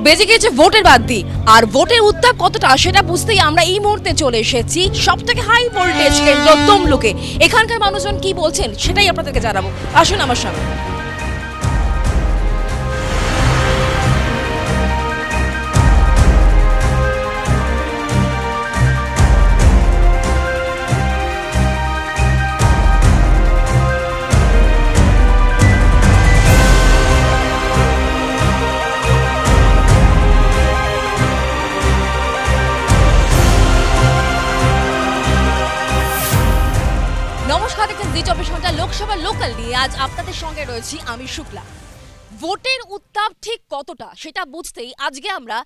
বেজে গেছে ভোটের বাগদি, আর ভোটের উত্তাপ কতটা সেটা বুঝতেই আমরা এই মুহূর্তে চলে এসেছি সবথেকে হাই ভোল্টেজ কেন্দ্র তমলুকে। এখানকার মানুষজন কি বলছেন সেটাই আপনাদেরকে জানাবো, আসুন আমার সঙ্গে। নমস্কার, দেখছেন জি 24 ঘন্টা লোকসভা লোকাল নিয়ে আজ আপনাদের সঙ্গে রয়েছি আমি শুক্লা। ভোটের উত্তাপ ঠিক কতটা সেটা বুঝতেই আজকে আমরা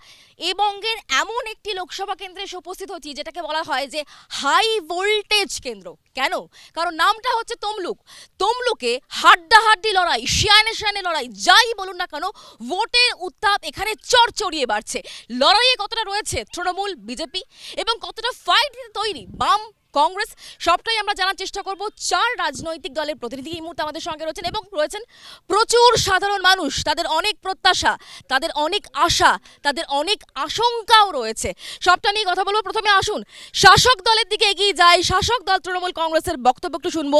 এবঙ্গের এমন একটি লোকসভা কেন্দ্রে এসে উপস্থিত হচ্ছি যেটাকে বলা হয় যে হাই ভোল্টেজ কেন্দ্র। কেন? কারণ নামটা হচ্ছে তমলুক। তমলুকে হাড্ডাহাড্ডি লড়াই, শিয়ানে শিয়ানে লড়াই, যাই বলুন না কেন ভোটের উত্তাপ এখানে চড়চড়িয়ে বাড়ছে। লড়াইয়ে কতটা রয়েছে তৃণমূল, বিজেপি এবং কতটা ফাইট তৈরি বাম, কংগ্রেস, সবটাই আমরা জানার চেষ্টা করব। চার রাজনৈতিক দলের প্রতিনিধি এই মুহূর্তে আমাদের সঙ্গে রয়েছেন এবং রয়েছেন প্রচুর সাধারণ মানুষ। তাদের অনেক প্রত্যাশা, তাদের অনেক আশা, তাদের অনেক আশঙ্কাও রয়েছে। সবটা নিয়ে কথা বলবো। প্রথমে আসুন শাসক দলের দিকে এগিয়ে যাই। শাসক দল তৃণমূল কংগ্রেসের বক্তব্য একটু শুনবো।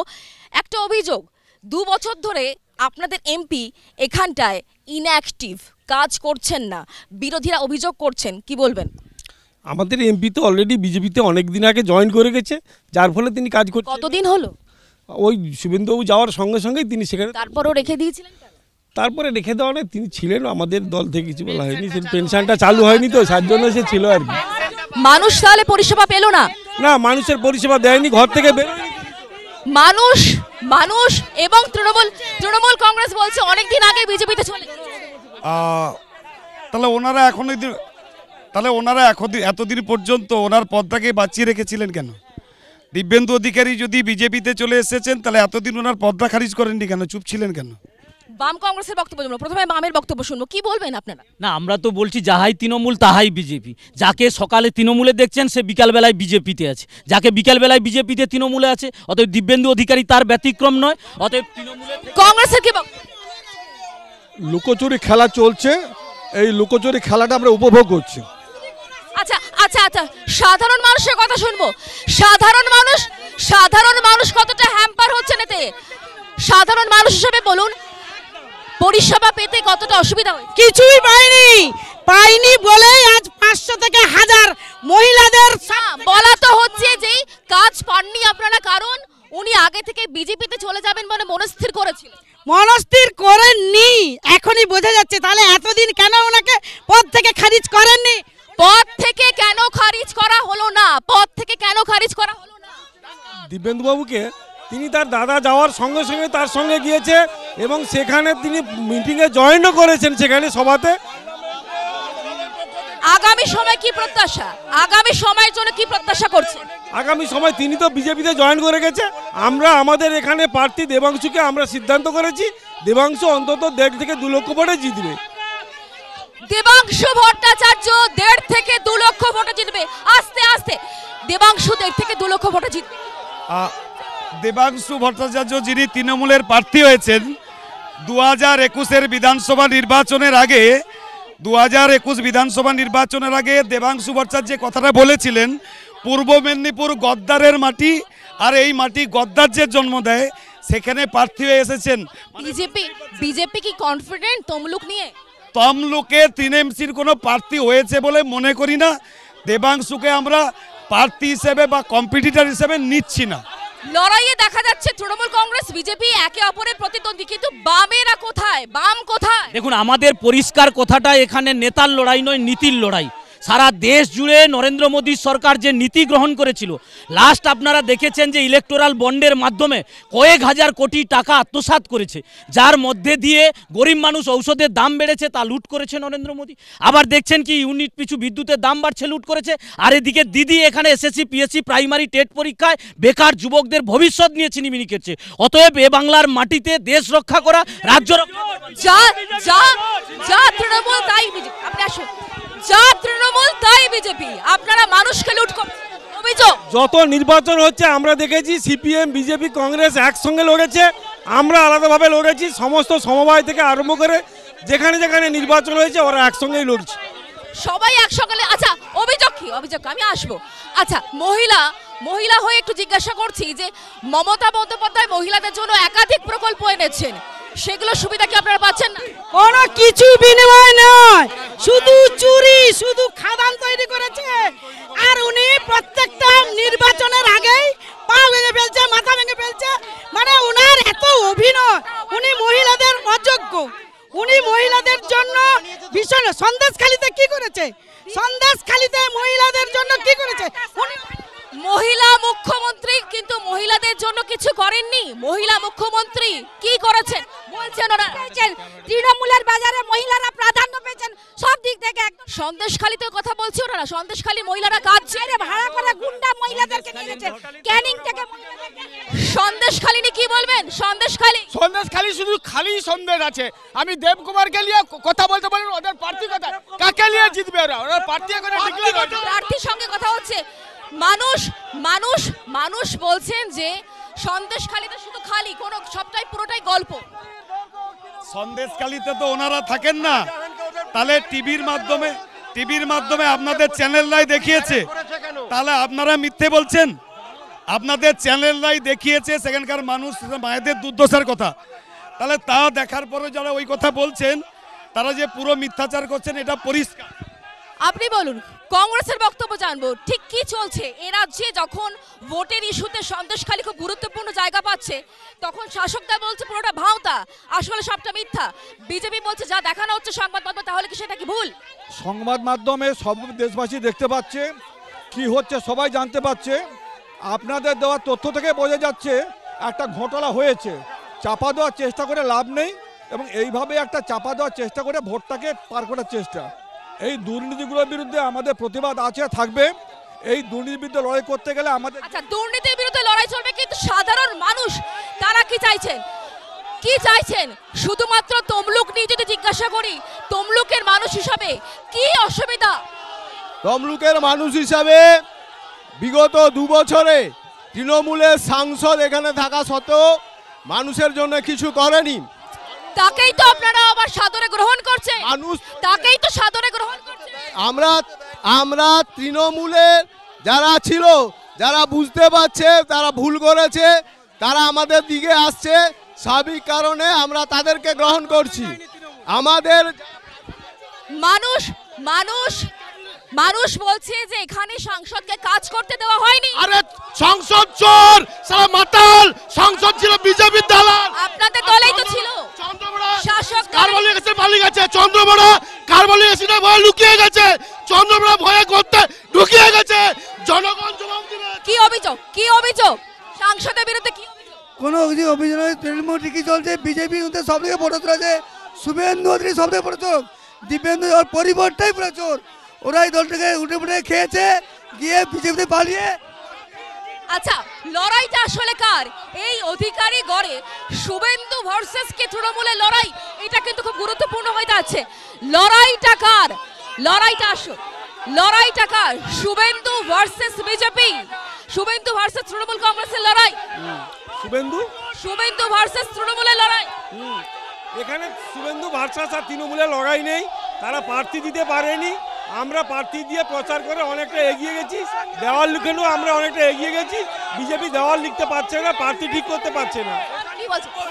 একটা অভিযোগ, 2 বছর ধরে আপনাদের এমপি এখানটায় ইনঅ্যাক্টিভ, কাজ করছেন না, বিরোধীরা অভিযোগ করছেন, কি বলবেন? আমাদের এমপি তো অলরেডি বিজেপিতে অনেক দিন আগে জয়েন করে গেছে, যার ফলে তিনি কাজ করছেন। কতদিন হলো? ওই শুভেন্দুবাবু যাওয়ার সঙ্গে সঙ্গেই তিনি সেখানে। তারপরও রেখে দিয়েছিলেন? তারপরে রেখে দেওয়া নেই, তিনি ছিলেন, আমাদের দল থেকে কিছু বলা হয়নি। সে পেনশনটা চালু হয়নি তো, তার জন্য সে ছিল আর কি। মানুষ তাহলে পরিষেবা পেল না? না, মানুষের পরিষেবা দেয়নি, ঘর থেকে বেরোয়নি মানুষ এবং তৃণমূল কংগ্রেস বলছে অনেকদিন আগে বিজেপিতে চলে। তাহলে ওনারা এতদিন পর্যন্ত ওনার পদটাকে বাঁচিয়ে রেখেছিলেন কেন? দিব্যেন্দু অধিকারী যদি বিজেপিতে চলে এসেছেন তাহলে এতদিন ওনার পদটা খারিজ করেননি কেন? চুপ ছিলেন কেন? বাম কংগ্রেসের বক্তব্য শুনবো। প্রথমে বামের বক্তব্য শুনবো, কি বলবেন আপনারা? না, আমরা তো বলছি যাহাই তৃণমূল তাহাই বিজেপি। যাকে সকালে তৃণমূলে দেখছেন সে বিকালবেলায় বিজেপিতে আছে, যাকে বিকালবেলায় বিজেপিতে তৃণমূলে আছে, অতএব দিব্যেন্দু অধিকারী তার ব্যতিক্রম নয়। অতএব তৃণমূলে কংগ্রেসের কি বক্তব্য? লুকোচুরি খেলা চলছে, এই লুকোচুরি খেলাটা আমরা উপভোগ করছি। আচ্ছা, সাধারণ মানুষের কথা শুনবো। সাধারণ মানুষ কতটা হ্যাম্পার হচ্ছেন এতে? সাধারণ মানুষ হিসেবে বলুন, পরিষেবা পেতে কতটা অসুবিধা হয়? কিছুই পাইনি বলেই আজ 500 থেকে 1000 মহিলাদের বলা তো হচ্ছে যে কাজ পাননি আপনারা, কারণ উনি আগে থেকে বিজেপিতে চলে যাবেন বলে মনস্থির করেছিলেন। মনস্থির করেননি, এখনই বোঝা যাচ্ছে। তাহলে এতদিন কেন ওনাকে পদ থেকে খারিজ করেননি? পদ থেকে কেন খারিজ করা হলো না? দিব্যেন্দুবাবুকে তিনি তার দাদা যাওয়ার সঙ্গে সঙ্গে তার সঙ্গে গিয়েছে এবং সেখানে তিনি মিটিংয়ে জয়েনও করেছেন, সেখানে সভাতে। আগামী সময় কি প্রত্যাশা? আগামী সময়ের জন্য কি প্রত্যাশা করছেন? আগামী সময় তিনি তো বিজেপিতে জয়েন করে গেছে। আমরা আমাদের এখানে প্রার্থী দেবাংশুকে আমরা সিদ্ধান্ত করেছি, দেবাংশু অন্তত 1.5 থেকে 2 লক্ষ ভোটে জিতবে। দেবাংশু ভট্টাচার্য 1.5 থেকে 2 লক্ষ ভোটে জিতবে। আস্তে দেবাংশু 1.5 থেকে 2 লক্ষ ভোটে জিতবে। দেবাংশু ভট্টাচার্য যিনি তৃণমূলের প্রার্থী হয়েছেন 2021 বিধানসভা নির্বাচনের আগে, 2021 বিধানসভা নির্বাচনের আগে দেবাংশু ভট্টাচার্য যে কথাটা বলেছিলেন, পূর্ব মেদিনীপুর গদ্দারের মাটি, আর এই মাটি গদ্দারদের জন্ম দেয়, সেখানে প্রার্থী হয়ে এসেছেন। বিজেপি কি কনফিডেন্ট তমলুক নিয়ে? তমলুকে টিএমসির কোনো প্রার্থী হয়েছে বলে মনে করি না। দেবাংশুকে আমরা প্রার্থী হিসেবে বা কম্পিটিটর হিসেবে নিচ্ছি না। লড়াইয়ে দেখা যাচ্ছে তৃণমূল কংগ্রেস বিজেপি একে অপরের প্রতিদ্বন্দ্বী, কিন্তু বামেরা কোথায়? বাম কোথায়? দেখুন, আমাদের পরিষ্কার কথাটা এখানে নেতার লড়াই নয়, নীতির লড়াই। সারা দেশ জুড়ে নরেন্দ্র মোদী সরকার যে নীতি গ্রহণ করেছিল, লাস্ট আপনারা দেখেছেন যে ইলেকটোরাল বন্ডের মাধ্যমে কয়েক হাজার কোটি টাকা আত্মসাৎ করেছে, যার মধ্যে দিয়ে গরিব মানুষ ঔষধের দাম বেড়েছে, তা লুট করেছে নরেন্দ্র মোদী। আবার দেখছেন কি ইউনিট পিছু বিদ্যুতের দাম বাড়ছে, লুট করেছে। আর এদিকে দিদি এখানে এসএসসি পিএসসি প্রাইমারি টেট পরীক্ষায় বেকার যুবকদের ভবিষ্যৎ নিয়ে চিনিমিনি করছে। অতএব এ বাংলার মাটিতে দেশ রক্ষা করা, রাজ্য রক্ষা যা তৃণমূল তাই বিজেপি। আপনি আসুন। যা তৃণমূল তাই বিজেপি, আপনারা মানুষকে লুট করছেন। যত নির্বাচন হচ্ছে আমরা দেখেছি সিপিএম, বিজেপি, কংগ্রেস একসঙ্গে লড়েছে, আমরা আলাদাভাবে লড়েছি। সমস্ত সমবায় থেকে আরম্ভ করে যেখানে যেখানে নির্বাচন হয়েছে ওরা একসঙ্গেই লড়ছে। সবাই একসঙ্গে আচ্ছা অভিযোগ কি অভিযোগ আমি আসবো আচ্ছা মহিলা হয়ে একটু জিজ্ঞাসা করছি যে মমতা বন্দ্যোপাধ্যায় মহিলাদের জন্য একাধিক প্রকল্প এনেছেন সেগুলো সুবিধা কি আপনারা পাচ্ছেন না কোনো কিছু বিনিময় নয়, শুধু চুরি, শুধু খাদান তৈরি করেছে। আর উনি প্রত্যেকটা নির্বাচনের আগেই পা ভেঙে ফেলছে, মাথা ভেঙে ফেলছে। মানে উনার এত অভিনয়, উনি মহিলাদের অযোগ্য। উনি মহিলাদের জন্য ভীষণ সন্দেশখালিতে কি করেছে, সন্দেশখালিতে মহিলাদের জন্য কি করেছে উনি মহিলা মুখ্যমন্ত্রী কিন্তু মহিলাদের জন্য কিছু করেননি। মহিলা মুখ্যমন্ত্রী কি করেছেন বলছেন ওরা তৃণমূলের বাজারে মহিলারা প্রাধান্য পেয়েছেন সব দিক থেকে। সন্দেশখালিতে কথা বলছি ওরা সন্দেশখালি মহিলারা কাজ ছেড়ে ভাড়া করে গুন্ডা মহিলাদেরকে নিয়েছে ক্যানিং থেকে। সন্দেশখালি নিয়ে কি বলবেন? সন্দেশখালি শুধু খালি সন্দেশ আছে। আমি দেবকুমারকে নিয়ে কথা বলতে বলেন, ওদের প্রার্থী কথা কাকে নিয়ে জিতবে ওরা প্রার্থী করে প্রার্থীর সঙ্গে কথা হচ্ছে। মানুষ বলছেন যে সন্দেশখালিতে শুধু খালি, কোনো সবটাই পুরোটাই গল্প। সন্দেশখালিতে তো ওনারা থাকেন না, তাহলে টিভির মাধ্যমে আপনাদের চ্যানেলরাই দেখিয়েছে, তাহলে আপনারা মিথ্যে বলছেন? আপনাদের চ্যানেলরাই দেখিয়েছে সেখানকার মানুষ মায়েদের দুর্দশার কথা, তাহলে তা দেখার পরে যারা ওই কথা বলছেন তারা যে পুরো মিথ্যাচার করছেন এটা পরিষ্কার। আপনি বলুন, কংগ্রেসের বক্তব্য জানবো ঠিক কি চলছে এ রাজ্যে। যখন ভোটের ইস্যুতে সন্দেশখালি খুব গুরুত্বপূর্ণ জায়গা পাচ্ছে, তখন শাসকদল বলছে পুরোটা ভাঁওতা, আসলে সবটা মিথ্যা। বিজেপি বলছে যা দেখানো হচ্ছে সংবাদ মাধ্যমে, তাহলে কি সেটা কি ভুল? সংবাদ মাধ্যমে সব দেশবাসী দেখতে পাচ্ছে কি হচ্ছে, সবাই জানতে পারছে। আপনাদের দেওয়া তথ্য থেকে বোঝা যাচ্ছে একটা ঘোটালা হয়েছে, চাপা দেওয়ার চেষ্টা করে লাভ নেই, এবং এইভাবে একটা চাপা দেওয়ার চেষ্টা করে ভোটটাকে পার করার চেষ্টা। এই দুর্নীতিগুলোর বিরুদ্ধে আমাদের প্রতিবাদ আছে, থাকবে। এই দুর্নীতির বিরুদ্ধে লড়াই করতে গেলে আমাদের আচ্ছা দুর্নীতির বিরুদ্ধে লড়াই চলবে, কিন্তু সাধারণ মানুষ তারা কি চাইছেন? শুধুমাত্র তমলুক নিয়ে যদি জিজ্ঞাসা করি, তমলুকের মানুষ হিসাবে কি অসুবিধা? তমলুকের মানুষ হিসাবে বিগত 2 বছরে তৃণমূলের সাংসদ এখানে থাকা সত্ত্বেও মানুষের জন্য কিছু করেনি। তাকেই তো আপনারা আবার সাদরে গ্রহণ করছেন। আমরা তৃণমূলের যারা ছিল, যারা বুঝতে পারছে তারা ভুল করেছে, তারা আমাদের দিকে আসছে, স্বাভাবিক কারণে আমরা তাদেরকে গ্রহণ করছি। আমাদের মানুষ বলছে যে এখানে সাংসদকে কাজ করতে দেওয়া হয়নি। আরে সংসদ চোর, সারা মাতাল, সংসদ ছিল বিজেপির দালাল। আপনাদের দলেই তো ছিল। শাসক কারবালি গেছে, মালিক আছে চন্দ্রবড়া, কারবালি গেছে না ভয়ে লুকিয়ে গেছে, চন্দ্রবড়া ভয়ে করতে ঢুকিয়ে গেছে। জনগণ জবাব দিবে। কি অভিযোগ সাংসদের বিরুদ্ধে? কি অভিযোগ? কোনো অভিযোগ নয়, তৃণমূল ঠিকই চলছে। বিজেপি সব থেকে বড় চোর আছে, শুভেন্দু অধিকারী সব থেকে বড় চোর, দীপেন্দু ওর পরিবারটাই পুরো চোর। ওরাই দলটাকে উঠে খেয়েছে, গিয়ে বিজেপিতে পালিয়ে। আচ্ছা লড়াইটা আসলে কার? এই অধিকারী গড়ে শুভেন্দু ভার্সেস কে তৃণমূলের লড়াই, এটা কিন্তু খুব গুরুত্বপূর্ণ হয়ে যাচ্ছে। লড়াইটা কার? লড়াইটা কার? Suvendu versus BJP, Suvendu versus Trinamool কংগ্রেসের লড়াই, শুভেন্দু ভার্সেস তৃণমূলের লড়াই। এখানে শুভেন্দু ভার্সাস আর তৃণমূলের লড়াই নেই, তারা প্রার্থী দিতে পারেনি। আমরা প্রার্থী দিয়ে প্রচার করে অনেকটা এগিয়ে গেছি, দেওয়াল লিখেও আমরা অনেকটা এগিয়ে গেছি। বিজেপি দেওয়াল লিখতে পারছে না, প্রার্থী ঠিক করতে পারছে না।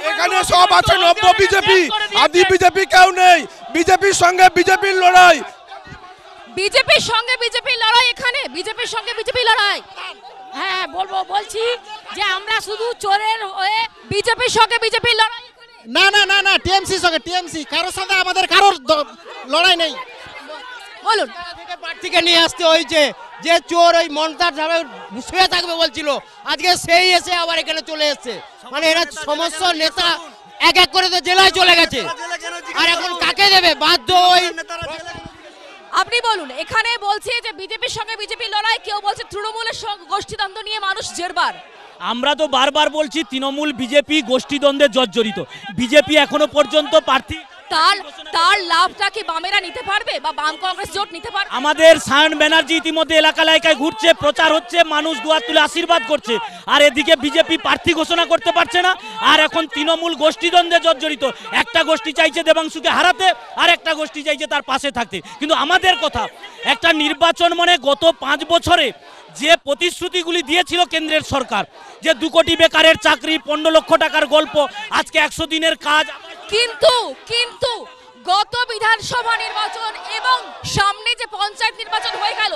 এখানে সব আছে নব্য বিজেপি, আদি বিজেপি কেউ নেই। বিজেপির সঙ্গে বিজেপির লড়াই, এখানে বিজেপির সঙ্গে বিজেপি লড়াই। হ্যাঁ বলছি যে আমরা শুধু চোরের হয়ে বিজেপির সঙ্গে বিজেপির লড়াই। না টিএমসির সঙ্গে, টিএমসি কারোর সাথে আমাদের কারোর লড়াই নেই। বলুন, প্রার্থীকে নিয়ে আসতে হয়েছে যে চোর ওই মনতার যাবে শুয়ে থাকবে বলছিল, আজকে সেই এসে আবার এখানে চলে এসছে। মানে এরা সমস্ত নেতা এক এক করে তো জেলায় চলে গেছে, আর এখন কাকে দেবে? বাধ্য ওই। আপনি বলুন, এখানে বলছে যে বিজেপির সঙ্গে বিজেপির লড়াই, কেউ বলছে তৃণমূলের গোষ্ঠীদ্বন্দ্ব নিয়ে মানুষ জেরবার। আমরা তো বারবার বলছি তৃণমূল বিজেপি গোষ্ঠীদ্বন্দ্বে জর্জরিত। বিজেপি এখনো পর্যন্ত প্রার্থী তার লাভটা কি বামেরা নিতে পারবে বা বাম কংগ্রেস জোট নিতে পারবে? আমাদের সায়ন ব্যানার্জি ইতিমধ্যে এলাকা এলাকায় ঘুরছে, প্রচার হচ্ছে, মানুষ দুয়ার তুলে আশীর্বাদ করছে, আর এদিকে বিজেপি প্রার্থী ঘোষণা করতে পারছে না। আর এখন তৃণমূল গোষ্ঠীদ্বন্দ্বে জর্জরিত। একটা গোষ্ঠী চাইছে দেবাংশুকে হারাতে, আর একটা গোষ্ঠী চাইছে তার পাশে থাকতে। কিন্তু আমাদের কথা, একটা নির্বাচন মানে গত 5 বছরে যে প্রতিশ্রুতিগুলি দিয়েছিল কেন্দ্রের সরকার, যে 2 কোটি বেকারের চাকরি, 15 লক্ষ টাকার গল্প, আজকে 100 দিনের কাজ। কিন্তু গত বিধানসভা নির্বাচন এবং সামনে যে পঞ্চায়েত নির্বাচন হয়ে গেল,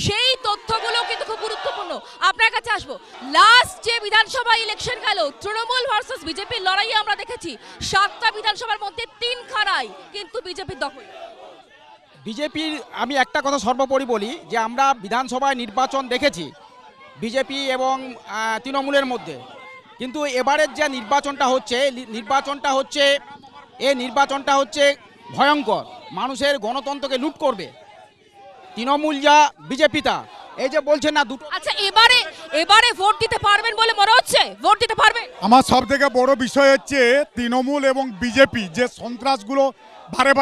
সেই তথ্যগুলো কিন্তু খুব গুরুত্বপূর্ণ। আপনার কাছে আসবো, লাস্ট যে বিধানসভা ইলেকশন গেল, তৃণমূল ভার্সেস বিজেপির লড়াইয়ে আমরা দেখেছি 7টা বিধানসভার মধ্যে 3খানায় কিন্তু বিজেপির দখল। বিজেপির আমি একটা কথা সর্বোপরি বলি যে আমরা বিধানসভায় নির্বাচন দেখেছি বিজেপি এবং তৃণমূলের মধ্যে, কিন্তু এবারের যে নির্বাচনটা হচ্ছে ভয়ঙ্কর। মানুষের গণতন্ত্রকে লুট করবে তৃণমূল যা বিজেপি তা। এই যে বলছেন না দুটো। আচ্ছা, এবারে ভোট দিতে পারবেন বলে মনে হচ্ছে? ভোট দিতে পারবেন? আমার সব থেকে বড় বিষয় হচ্ছে তৃণমূল এবং বিজেপি যে সন্ত্রাসগুলো বারে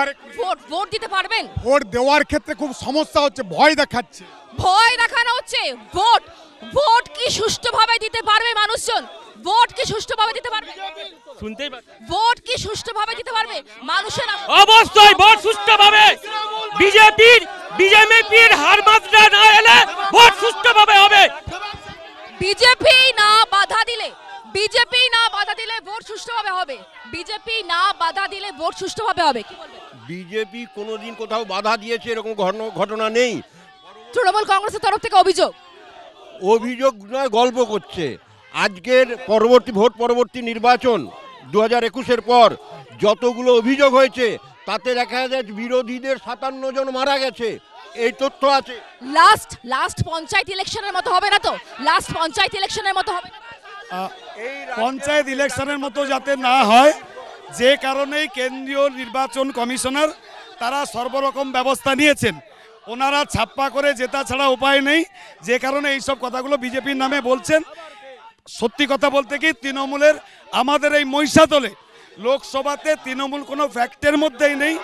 ভোট দিতে পারবেন? ভোট দেওয়ার ক্ষেত্রে খুব সমস্যা হচ্ছে, ভয় দেখাচ্ছে, ভয় দেখানো হচ্ছে। ভোট কি সুষ্ঠুভাবে দিতে পারবে মানুষজন? ভোট কি সুষ্ঠুভাবে দিতে পারবে? শুনতেই ভোট কি সুষ্ঠুভাবে দিতে পারবে মানুষের? অবশ্যই ভোট সুষ্ঠুভাবে। বিজেপির হার মাত্রা না এলে ভোট সুষ্ঠুভাবে হবে। বিজেপি না বাধা দিলে ভোট সুষ্ঠুভাবে হবে। বিজেপি না বাধা দিলে ভোট সুষ্ঠুভাবে হবে। কি বলবেন? বিজেপি কোনোদিন কোথাও বাধা দিয়েছে এরকম ঘটনা নেই। তৃণমূল কংগ্রেসের তরফ থেকে অভিযোগ নয়, গল্প করছে। আজকের ভোট পরবর্তী নির্বাচন 2021-এর পর যতগুলো অভিযোগ হয়েছে তাতে দেখা যায় বিরোধীদের 57 জন মারা গেছে, এই তথ্য আছে। লাস্ট পঞ্চায়েত ইলেকশনের মতো হবে না তো? পঞ্চায়েত ইলেকশনের মতো হবে না? পঞ্চায়েত ইলেকশনের মতো যাতে না হয়, যে কারণেই কেন্দ্রীয় নির্বাচন কমিশনার তারা সর্বরকম ব্যবস্থা নিয়েছেন। ওনারা ছাপ্পা করে জেতা ছাড়া উপায় নেই, যে কারণে এইসব কথাগুলো বিজেপির নামে বলছেন। সত্যি কথা বলতে কি, তৃণমূলের আমাদের এই মহিষাদলে লোকসভাতে তৃণমূল কোনো ফ্যাক্টের মধ্যেই নেই।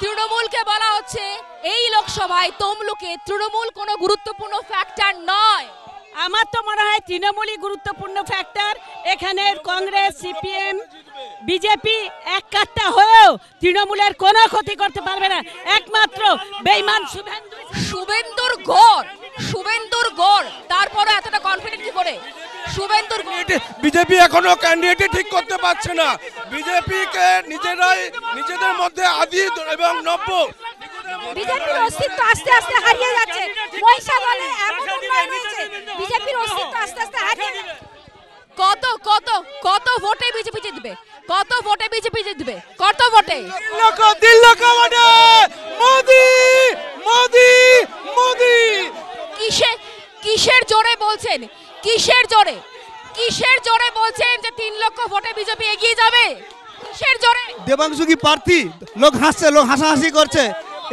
তৃণমূলকে বলা হচ্ছে এই লোকসভায় তমলুকে তৃণমূল কোনো গুরুত্বপূর্ণ ফ্যাক্টর নয়। আমার তো মনে হয় তৃণমূলই গুরুত্বপূর্ণ ফ্যাক্টর। এখানে কংগ্রেস, সিপিএম, বিজেপি এক কাট্টা হয়েও তৃণমূলের কোনো ক্ষতি করতে পারবে না। একমাত্র বেঈমান শুভেন্দুর গড় তারপরে এতটা কনফিডেন্ট কি করে? বিজেপি এখনো ক্যান্ডিডেট ঠিক করতে পারছে না। বিজেপিকে নিজেদের মধ্যে আদি এবং নব্য বিজেপির অস্তিত্ব আস্তে আস্তে হারিয়ে যাচ্ছে। মহিষাদলে এমন উন্নয়ন হয়েছে, বিজেপির অস্তিত্ব আস্তে আস্তে হারিয়ে যাচ্ছে। কত ভোটে বিজেপি জিতবে? কত ভোটে? 3 লক্ষ ভোটে মোদি। কিসের জোরে বলছেন? কিসের জোরে বলছেন যে 3 লক্ষ ভোটে বিজেপি এগিয়ে যাবে? কিসের জোরে? দেবাংশু কি প্রার্থী? লোক হাসছে, লোক হাসাহাসি করছে।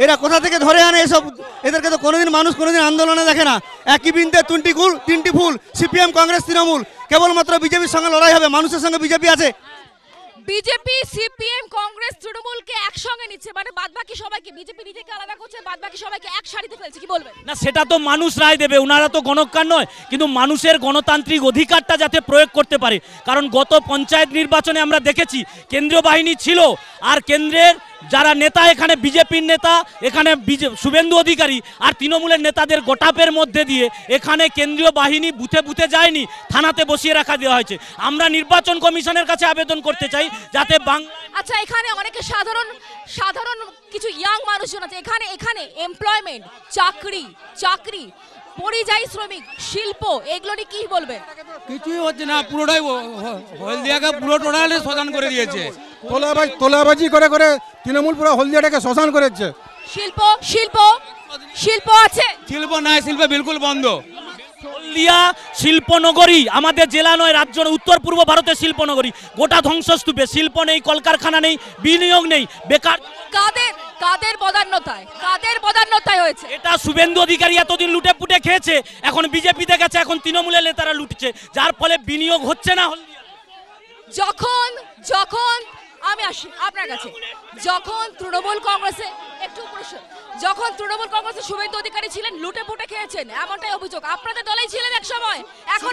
এরা কোথা থেকে ধরে আনে এসব? এদেরকে তো কোনোদিন মানুষ কোনোদিন আন্দোলনে দেখে না। একই বৃন্তে 3টি ফুল, সিপিএম, কংগ্রেস, তৃণমূল। কেবলমাত্র বিজেপির সঙ্গে লড়াই হবে, মানুষের সঙ্গে বিজেপি আছে। বিজেপি, সিপিএম, কংগ্রেস, তৃণমূলকে একসঙ্গে নিচ্ছে, মানে বাদবাকি সবাইকে বিজেপি নিজেকে আলাদা করছে, বাদবাকি সবাইকে এক সারিতে ফেলছে। কি বলবেন? না, সেটা তো মানুষ রায় দেবে, ওনারা তো গণজ্ঞান নয়। কিন্তু মানুষের গণতান্ত্রিক অধিকারটা যাতে প্রয়োগ করতে পারে, কারণ গত পঞ্চায়েত নির্বাচনে আমরা দেখেছি কেন্দ্রীয় বাহিনী ছিল, আর কেন্দ্রের যারা নেতা, এখানে বিজেপির নেতা, এখানে শুভেন্দু অধিকারী আর তৃণমূলের নেতাদের গোটাপের মধ্যে দিয়ে এখানে কেন্দ্রীয় বাহিনী বুথে বুথে যায়নি, থানাতে বসিয়ে রাখা দেওয়া হয়েছে। আমরা নির্বাচন কমিশনের কাছে আবেদন করতে চাই যাতে আচ্ছা, এখানে অনেকে সাধারণ কিছু ইয়াং মানুষজন আছে। এখানে এমপ্লয়মেন্ট, চাকরি, পরিযায়ী শ্রমিক, শিল্প, এগুলো নিয়ে কি বলবেন? কিছুই হচ্ছে না, পুরোটাই হলদিয়াকে পুরো টোটালি শ্মশান করে দিয়েছে। তোলাবাজি করে তৃণমূল পুরো হলদিয়াটাকে শ্মশান করেছে। শিল্প আছে? শিল্প নাই, শিল্প বিলকুল বন্ধ। হলদিয়া শিল্পনগরী, আমাদের জেলা নয়, রাজ্য নয়, উত্তর পূর্ব ভারতের শিল্পনগরী, গোটা ধ্বংসস্তূপে, শিল্প নেই, কলকারখানা নেই, বিনিয়োগ নেই, বেকার। কাদের বদান্যতায় হয়েছে? এটা শুভেন্দু অধিকারী এতদিন লুটে পুটে খেয়েছে, এখন বিজেপিতে গেছে, এখন তৃণমূলের নেতারা লুটছে, যার ফলে বিনিয়োগ হচ্ছে না হলদিয়া। যখন আমি আসি আপনার কাছে, যখন তৃণমূল কংগ্রেসে যখন তৃণমূল কংগ্রেসে শুভেন্দু অধিকারী ছিলেন লুটে পুটে খেয়েছেন, এমনটাই অভিযোগ। আপনাদের দলেই ছিলেন এক সময়, এখন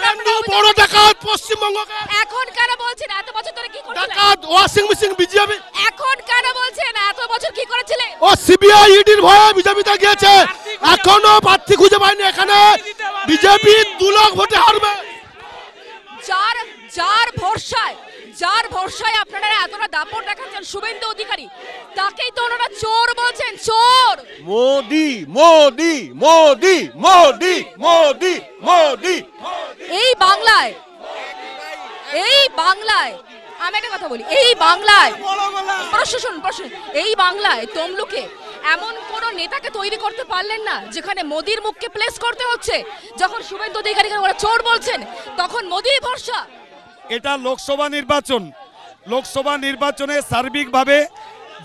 বড় ডাকাত পশ্চিমবঙ্গ, এখন কেন বলছেন এত বছর ধরে কি করছিলেন? ডাকাত ওয়াশিং মেশিন বিজেপি, এখন কেন বলছেন এত বছর কি করেছিলেন? ও সিবিআই ইডির ভয়ে বিজেপিতে গিয়েছে, এখনো প্রার্থী খুঁজে পায়নি। এখানে বিজেপি 2 লাখ ভোটে হারবে। যার ভরসায় আপনারা এতটা দাপট দেখাচ্ছেন শুভেন্দু অধিকারী, তাকেই তো ওনারা চোর বলছেন, চোর। মোদি মোদি মোদি মোদি মোদি মোদি। এই বাংলায় আমি একটা কথা বলি, এই বাংলায় তমলুকে এমন কোন নেতাকে তৈরি করতে পারলেন না যেখানে মোদির মুখকে প্লেস করতে হচ্ছে। যখন শুভেন্দু অধিকারীকে ওরা চোর বলছেন, তখন মোদির ভরসা। এটা লোকসভা নির্বাচনে সার্বিকভাবে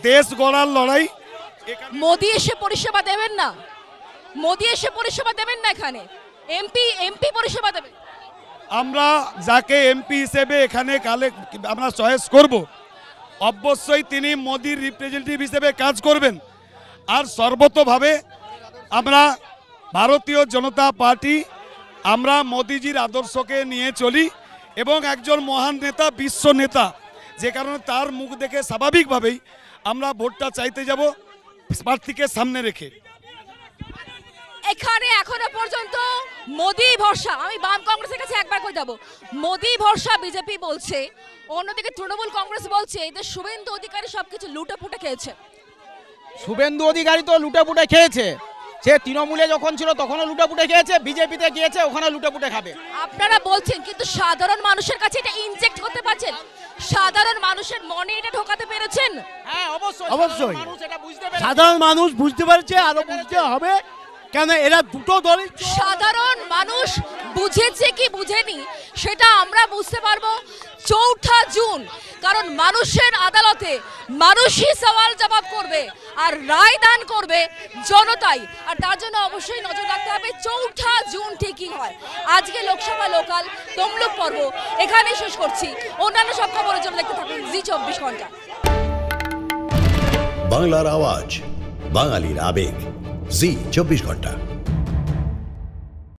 দেশ গড়ার লড়াই। মোদি এসে পরিষেবা দেবেন না, এখানে এমপি পরিষেবা দেবেন। আমরা যাকে এমপি হিসেবে এখানে আমরা চয়েস করব, অবশ্যই তিনি মোদির রিপ্রেজেন্টেটিভ হিসেবে কাজ করবেন। আর সর্বতোভাবে আমরা ভারতীয় জনতা পার্টি, আমরা মোদিজির আদর্শকে নিয়ে চলি এবং একজন মহান নেতা, বিশ্ব নেতা, যে কারণে তার মুখ দেখে স্বাভাবিকভাবেই আমরা ভোটটা চাইতে যাব প্রার্থীকে সামনে রেখে। এখানে এখনো পর্যন্ত মোদি ভরসা, আমি বাম কংগ্রেসের কাছে একবার করে যাব, মোদি ভরসা বিজেপি বলছে, অন্যদিকে তৃণমূল কংগ্রেস বলছে এদের শুভেন্দু অধিকারী সবকিছু লুটে পুটে খেয়েছে। শুভেন্দু অধিকারী তো লুটে পুটে খেয়েছে, সে তৃণমূলে যখন ছিল তখনও লুটে পুটে খেয়েছে, বিজেপিতে গিয়েছে ওখানে লুটে পুটে খাবে। আপনারা বলছেন, কিন্তু সাধারণ মানুষের কাছে এটা ইনজেক্ট করতে পারছেন, সাধারণ মানুষের মনে এটা ঢোকাতে পেরেছেন? হ্যাঁ, অবশ্যই সাধারণ মানুষ বুঝতে পারছে, আরো বুঝতে হবে, কেন এরা দুটো দলই। সাধারণ মানুষ বুঝেছে কি বুঝেনি সেটা আমরা বুঝতে পারবো 4 জুন, কারণ মানুষের আদালতে মানুষই সওয়াল জবাব করবে আর রায় দান করবে জনতাই। আর তার জন্য অবশ্যই নজর রাখতে হবে 4 জুন ঠিকই হয়। আজকে লোকসভা লোকাল তমলুক পর্ব এখানেই শেষ করছি। অন্যান্য সব খবরের জন্য দেখতে থাকুন জি 24 ঘন্টা। বাংলার আওয়াজ, বাঙালির আবেগ, জি 24 ঘন্টা।